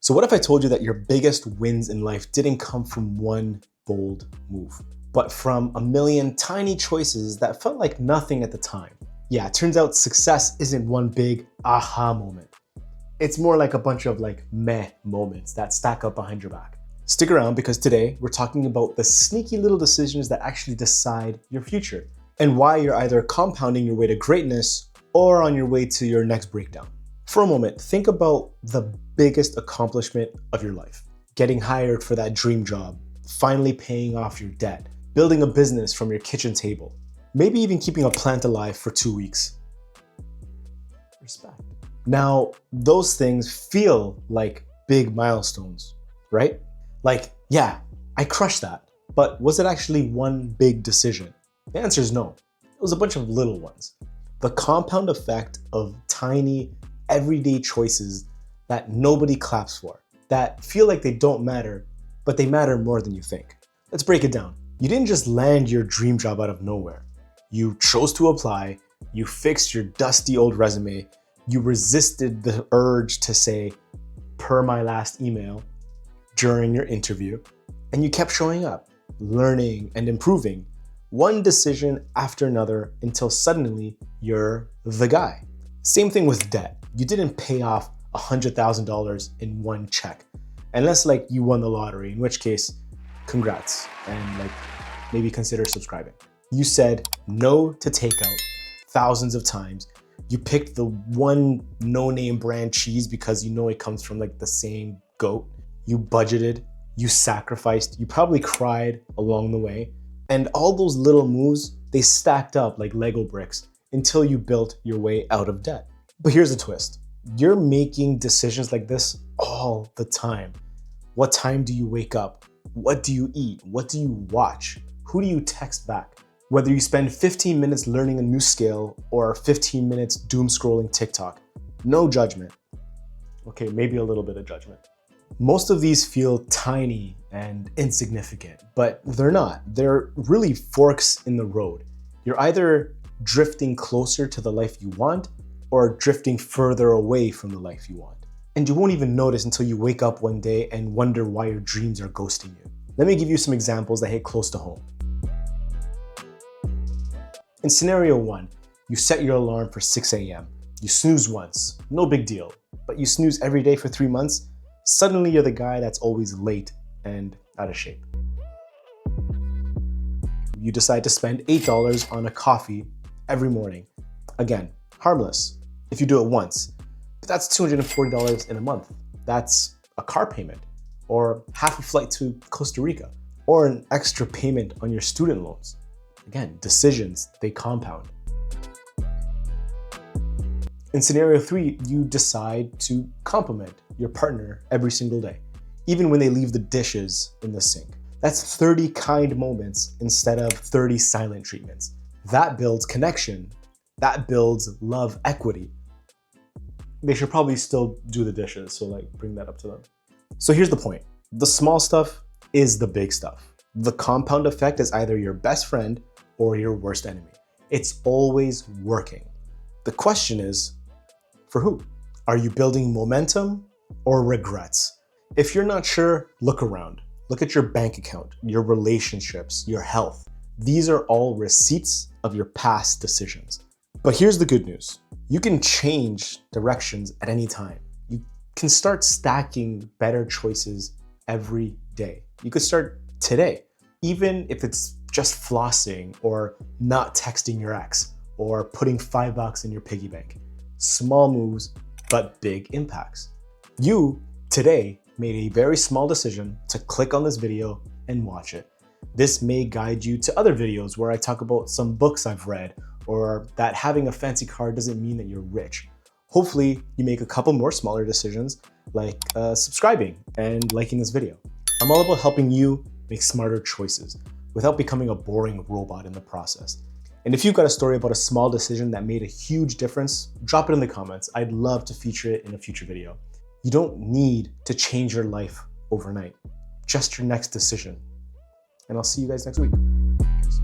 So what if I told you that your biggest wins in life didn't come from one bold move, but from a million tiny choices that felt like nothing at the time? Yeah, it turns out success isn't one big aha moment. It's more like a bunch of meh moments that stack up behind your back. Stick around because today we're talking about the sneaky little decisions that actually decide your future and why you're either compounding your way to greatness or on your way to your next breakdown. For a moment, think about the biggest accomplishment of your life. Getting hired for that dream job, finally paying off your debt, building a business from your kitchen table, maybe even keeping a plant alive for 2 weeks. Respect. Now, those things feel like big milestones, right? Yeah, I crushed that. But was it actually one big decision? The answer is no. It was a bunch of little ones. The compound effect of tiny, everyday choices that nobody claps for, that feel like they don't matter, but they matter more than you think. Let's break it down. You didn't just land your dream job out of nowhere. You chose to apply, you fixed your dusty old resume, you resisted the urge to say, per my last email, during your interview, and you kept showing up, learning and improving, one decision after another until suddenly you're the guy. Same thing with debt. You didn't pay off $100,000 in one check, unless you won the lottery, in which case, congrats, and maybe consider subscribing. You said no to takeout thousands of times. You picked the one no-name brand cheese because you know it comes from the same goat. You budgeted, you sacrificed, you probably cried along the way. And all those little moves, they stacked up like Lego bricks until you built your way out of debt. But here's the twist. You're making decisions like this all the time. What time do you wake up? What do you eat? What do you watch? Who do you text back? Whether you spend 15 minutes learning a new skill or 15 minutes doom scrolling TikTok, no judgment. Okay, maybe a little bit of judgment. Most of these feel tiny and insignificant, but they're not. They're really forks in the road. You're either drifting closer to the life you want or drifting further away from the life you want. And you won't even notice until you wake up one day and wonder why your dreams are ghosting you. Let me give you some examples that hit close to home. In scenario 1, you set your alarm for 6 a.m. You snooze once, no big deal, but you snooze every day for 3 months, suddenly you're the guy that's always late and out of shape. You decide to spend $8 on a coffee every morning. Again, harmless if you do it once, but that's $240 in a month. That's a car payment, or half a flight to Costa Rica, or an extra payment on your student loans. Again, decisions, they compound. In scenario 3, you decide to compliment your partner every single day, even when they leave the dishes in the sink. That's 30 kind moments instead of 30 silent treatments. That builds connection. That builds love equity. They should probably still do the dishes, so bring that up to them. So here's the point. The small stuff is the big stuff. The compound effect is either your best friend or your worst enemy. It's always working. The question is, for who? Are you building momentum or regrets? If you're not sure, look around. Look at your bank account, your relationships, your health. These are all receipts of your past decisions. But here's the good news. You can change directions at any time. You can start stacking better choices every day. You could start today, even if it's just flossing or not texting your ex or putting $5 in your piggy bank. Small moves, but big impacts. You, today, made a very small decision to click on this video and watch it. This may guide you to other videos where I talk about some books I've read, or that having a fancy car doesn't mean that you're rich. Hopefully, you make a couple more smaller decisions, like subscribing and liking this video. I'm all about helping you make smarter choices without becoming a boring robot in the process. And if you've got a story about a small decision that made a huge difference, drop it in the comments. I'd love to feature it in a future video. You don't need to change your life overnight, just your next decision. And I'll see you guys next week. Peace.